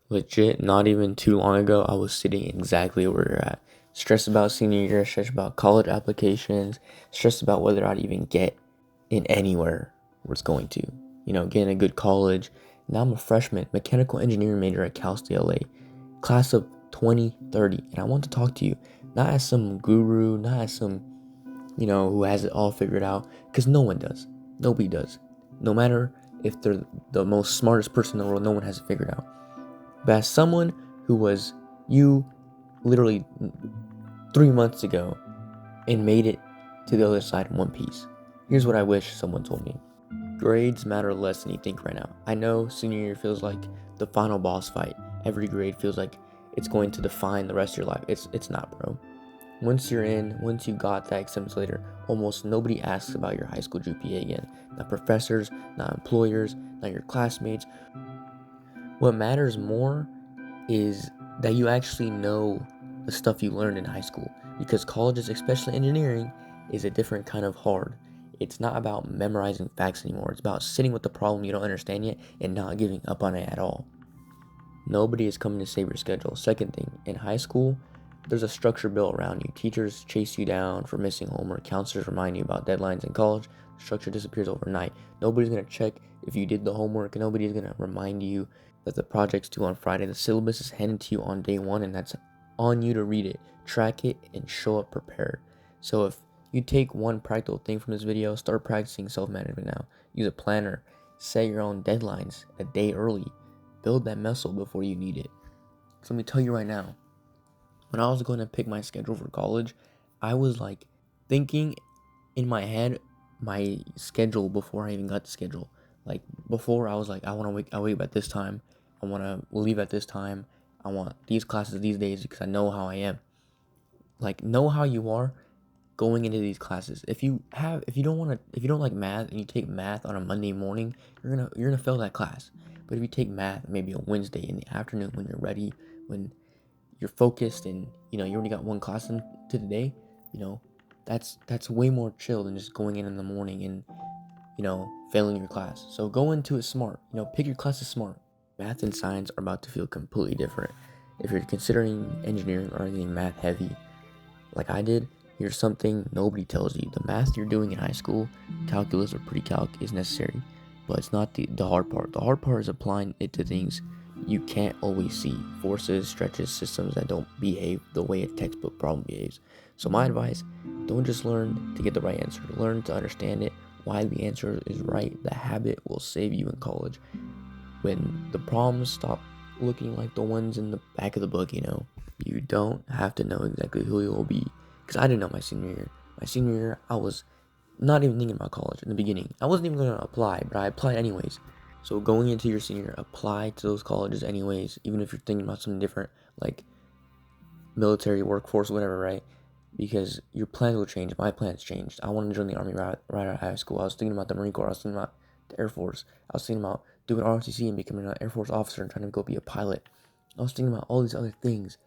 Legit, not even too long ago, I was sitting exactly where you're at. Stressed about senior year, stressed about college applications, stressed about whether I'd even get in anywhere where it's going to. Getting a good college. Now I'm a freshman, mechanical engineering major at Cal State LA, class of 2030. And I want to talk to you, not as some guru, not as some, who has it all figured out, because no one does. Nobody does. No matter if they're the most smartest person in the world, no one has it figured out. But as someone who was you literally 3 months ago and made it to the other side in one piece, here's what I wish someone told me. Grades matter less than you think right now. I know senior year feels like the final boss fight. Every grade feels like it's going to define the rest of your life. It's not, bro. Once you're in, once you got that acceptance later, almost nobody asks about your high school GPA again. Not professors, not employers, not your classmates. What matters more is that you actually know the stuff you learned in high school, because colleges, especially engineering, is a different kind of hard. It's not about memorizing facts anymore. It's about sitting with the problem you don't understand yet and not giving up on it at all. Nobody is coming to save your schedule. Second thing, in high school, there's a structure built around you. Teachers chase you down for missing homework. Counselors remind you about deadlines. In college, the structure disappears overnight. Nobody's going to check if you did the homework, and nobody's going to remind you that the project's due on Friday. The syllabus is handed to you on day one, and that's on you to read it, track it, and show up prepared. So if you take one practical thing from this video, start practicing self-management now. Use a planner. Set your own deadlines a day early. Build that muscle before you need it. So let me tell you right now, when I was going to pick my schedule for college, I was like thinking in my head my schedule before I even got the schedule. Like before, I was like, I wake up at this time, I want to leave at this time, I want these classes these days, because I know how I am. Like, know how you are going into these classes. If you don't like math and you take math on a Monday morning, you're gonna fail that class. But if you take math maybe a Wednesday in the afternoon, when you're ready, when you're focused, and you only got one class into the day, that's way more chill than just going in the morning and failing your class. So go into it smart. Pick your classes smart. Math and science are about to feel completely different. If you're considering engineering or anything math heavy, like I did, here's something nobody tells you. The math you're doing in high school, calculus or pre-calc, is necessary, but it's not the hard part. The hard part is applying it to things you can't always see. Forces, stretches, systems that don't behave the way a textbook problem behaves. So my advice, don't just learn to get the right answer. Learn to understand it, why the answer is right. The habit will save you in college. When the problems stop looking like the ones in the back of the book, you don't have to know exactly who you will be. Because I didn't know my senior year. My senior year, I was not even thinking about college in the beginning. I wasn't even going to apply, but I applied anyways. So going into your senior year, apply to those colleges anyways, even if you're thinking about something different, like military, workforce, whatever, right? Because your plans will change. My plans changed. I wanted to join the Army right out of high school. I was thinking about the Marine Corps. I was thinking about the Air Force. I was thinking about doing ROTC and becoming an Air Force officer and trying to go be a pilot. I was thinking about all these other things,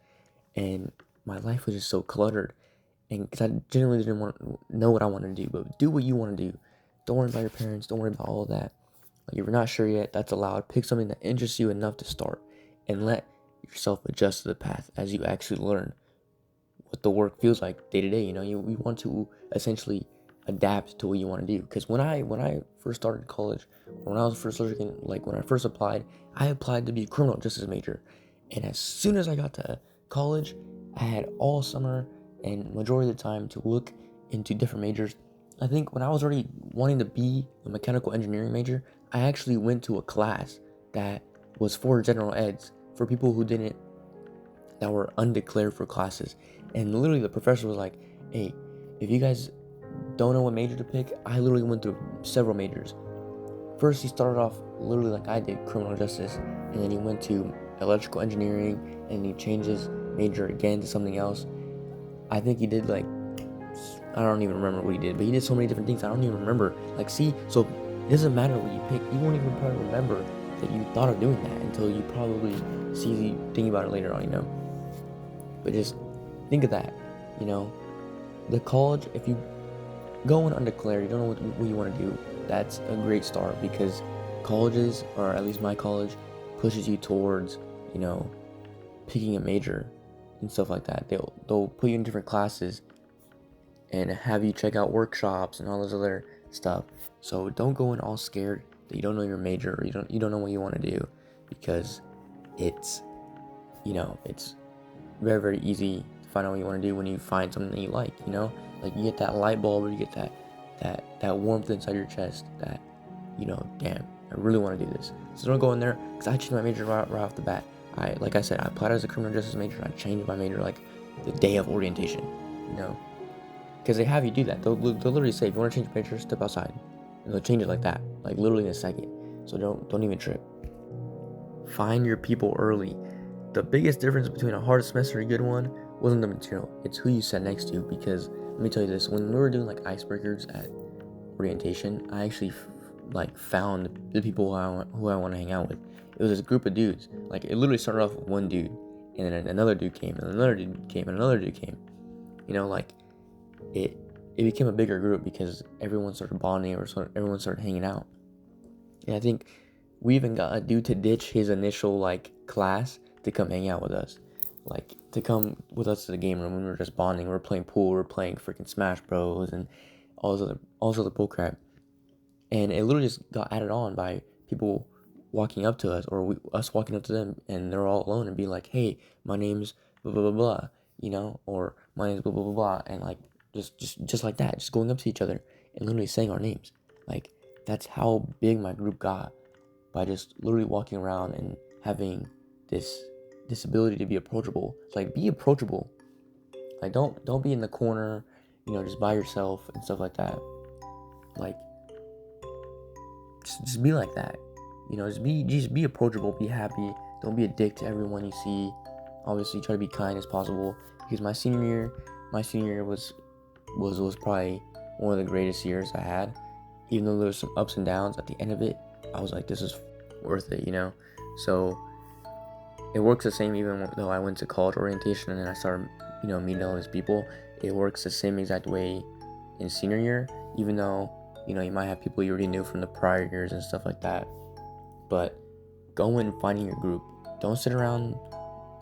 and my life was just so cluttered. And because I genuinely didn't know what I wanted to do, but do what you want to do. Don't worry about your parents. Don't worry about all of that. Like, if you're not sure yet, that's allowed. Pick something that interests you enough to start, and let yourself adjust to the path as you actually learn what the work feels like day to day. We want to essentially adapt to what you want to do. Because when I first started college, when I was first looking, like when I first applied, I applied to be a criminal justice major, and as soon as I got to college, I had all summer and majority of the time to look into different majors. I think when I was already wanting to be a mechanical engineering major, I actually went to a class that was for general eds, for people that were undeclared for classes. And literally the professor was like, hey, if you guys don't know what major to pick, I literally went through several majors. First, he started off literally like I did, criminal justice, and then he went to electrical engineering, and he changed his major again to something else. I think he did I don't even remember what he did, but he did so many different things I don't even remember. So it doesn't matter what you pick. You won't even probably remember that you thought of doing that until you probably see thinking about it later on, But just think of that, The college, if you go in undeclared, you don't know what you want to do, that's a great start, because colleges, or at least my college, pushes you towards, you know, picking a major and stuff like that. They'll put you in different classes and have you check out workshops and all this other stuff. So don't go in all scared that you don't know your major or you don't know what you want to do, because it's it's very, very easy to find out what you want to do when you find something that you like. Like you get that light bulb, or you get that warmth inside your chest that damn, I really want to do this. So don't go in there, because I changed my major right off the bat. Like I said, I applied as a criminal justice major, and I changed my major like the day of orientation. Because they have you do that. They'll literally say, if you want to change your major, step outside, and they'll change it like that, like literally in a second. So don't even trip. Find your people early. The biggest difference between a hard semester and a good one wasn't the material, it's who you sat next to. Because let me tell you this, when we were doing like icebreakers at orientation, I actually found the people who I want to hang out with. It was this group of dudes. Like it literally started off with one dude, and then another dude came, and another dude came, and another dude came. It became a bigger group because everyone started bonding, or everyone started hanging out. And I think we even got a dude to ditch his initial class to come hang out with us, to come with us to the game room when we were just bonding. We were playing pool, we were playing freaking Smash Bros and all this other bull crap. And it literally just got added on by people walking up to us, or us walking up to them, and they're all alone and be like, hey, my name's blah blah blah blah, or my name's blah blah blah blah, and just like that, just going up to each other and literally saying our names. That's how big my group got, by just literally walking around and having this ability to be approachable. Be approachable. Don't be in the corner, just by yourself and stuff like that. Just be like that. Just be approachable, be happy. Don't be a dick to everyone you see. Obviously try to be kind as possible, because my senior year was probably one of the greatest years I had. Even though there was some ups and downs, at the end of it, I was like, this is worth it, So it works the same even though I went to college orientation and then I started, meeting all these people. It works the same exact way in senior year, even though, you might have people you already knew from the prior years and stuff like that. But go in finding your group. Don't sit around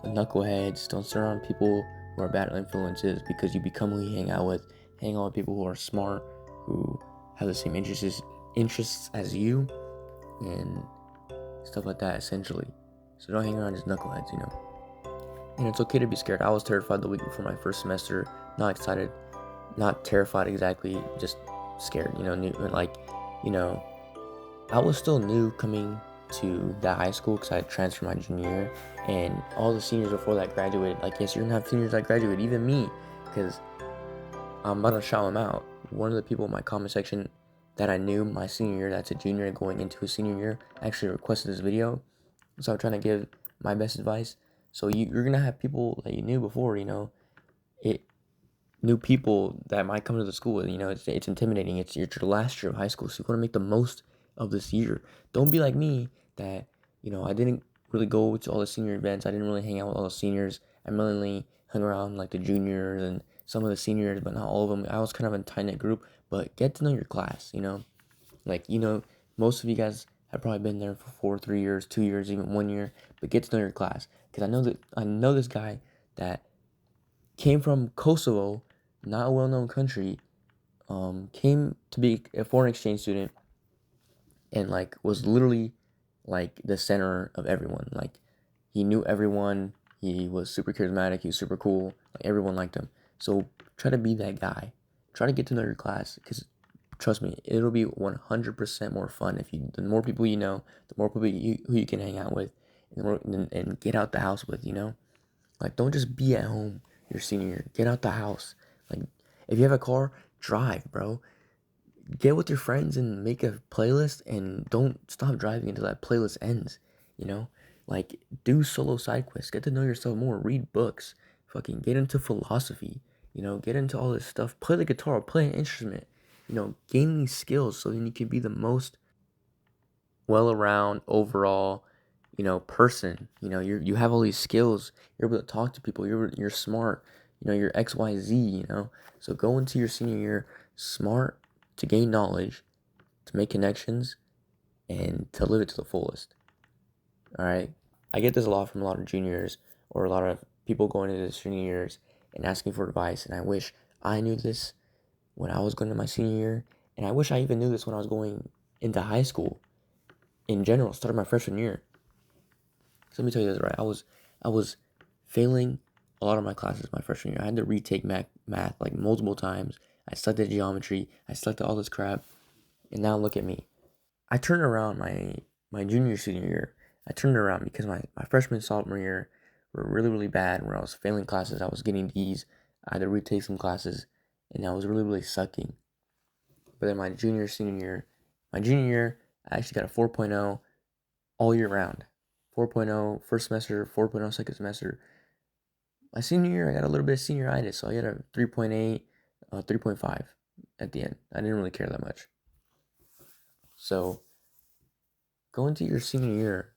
knuckleheads. Don't sit around people who are bad influences, because you become who you hang out with. Hang out with people who are smart, who have the same interests as you, and stuff like that, essentially. So don't hang around just knuckleheads, And it's okay to be scared. I was terrified the week before my first semester. Not excited, not terrified exactly, just scared, new. I was still new coming to that high school, because I had transferred my junior year, and all the seniors before that graduated. Yes, you're gonna have seniors that graduate, even me, because I'm about to shout them out. One of the people in my comment section that I knew my senior year, that's a junior going into a senior year, actually requested this video. So I'm trying to give my best advice. So you're gonna have people that you knew before, new people that might come to the school. It's intimidating. It's your last year of high school, so you want to make the most of this year. Don't be like me, that I didn't really go to all the senior events. I didn't really hang out with all the seniors. I mainly hung around the juniors and some of the seniors, but not all of them. I was kind of a tight-knit group. But get to know your class. Most of you guys have probably been there for 3 years, 2 years, even 1 year. But get to know your class, because I know this guy that came from Kosovo, not a well-known country, came to be a foreign exchange student, and was literally the center of everyone. He knew everyone. He was super charismatic. He was super cool. Everyone liked him. So try to be that guy. Try to get to know your class, because trust me, it'll be 100% more fun if the more people you know, the more people who you can hang out with, and get out the house with. Don't just be at home your senior year. Get out the house. If you have a car, drive, bro. Get with your friends and make a playlist, and don't stop driving until that playlist ends. Do solo side quests. Get to know yourself more. Read books. Fucking get into philosophy. Get into all this stuff. Play the guitar. Play an instrument. Gain these skills, so then you can be the most well-around overall person. You have all these skills. You're able to talk to people. You're smart. You're XYZ. So go into your senior year smart, to gain knowledge, to make connections, and to live it to the fullest. All right. I get this a lot from a lot of juniors or a lot of people going into their senior years and asking for advice. And I wish I knew this when I was going to my senior year. And I wish I even knew this when I was going into high school in general, starting my freshman year. So let me tell you this, right? I was failing a lot of my classes my freshman year. I had to retake math like multiple times. I sucked at geometry. I sucked at all this crap. And now look at me. I turned around my junior senior year. I turned it around because my freshman sophomore year were really really bad. Where I was failing classes, I was getting D's. I had to retake some classes, and I was really really sucking. But then my junior year, I actually got a 4.0 all year round. 4.0 first semester, 4.0 second semester. My senior year, I got a little bit of senioritis, so I got a 3.8, 3.5 at the end. I didn't really care that much. So go into your senior year,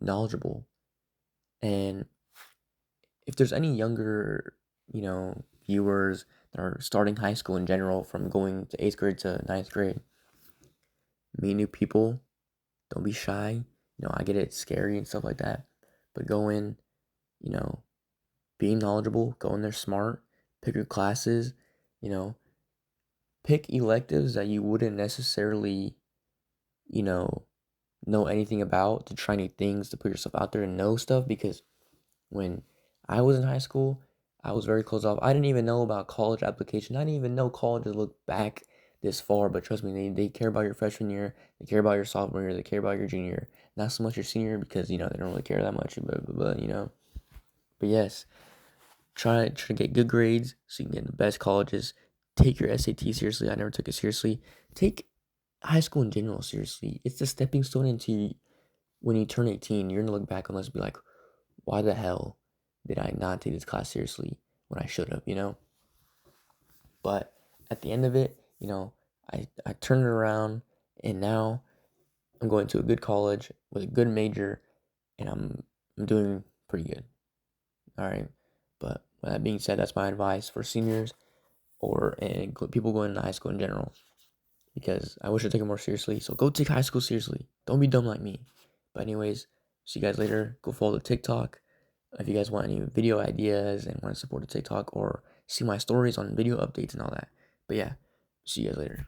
knowledgeable. And if there's any younger, viewers that are starting high school in general, from going to 8th grade to 9th grade, meet new people. Don't be shy. I get it's scary and stuff like that. But go in, you know, being knowledgeable, go in there smart, pick your classes, you know, pick electives that you wouldn't necessarily, you know anything about, to try new things, to put yourself out there and know stuff. Because when I was in high school, I was very closed off. I didn't even know about college application. I didn't even know colleges look back this far. But trust me, they care about your freshman year, they care about your sophomore year, they care about your junior year. Not so much your senior year, because they don't really care that much. But yes, try to get good grades so you can get in the best colleges. Take your SAT seriously. I never took it seriously. Take high school in general seriously. It's the stepping stone into when you turn 18. You're gonna look back on this and be like, why the hell did I not take this class seriously when I should have? But at the end of it, I turned it around, and now I'm going to a good college with a good major, and I'm doing pretty good. All right. But with that being said, that's my advice for seniors and people going into high school in general, because I wish I'd take it more seriously. So go take high school seriously. Don't be dumb like me. But anyways, see you guys later. Go follow the TikTok. If you guys want any video ideas and want to support the TikTok or see my stories on video updates and all that. But yeah, see you guys later.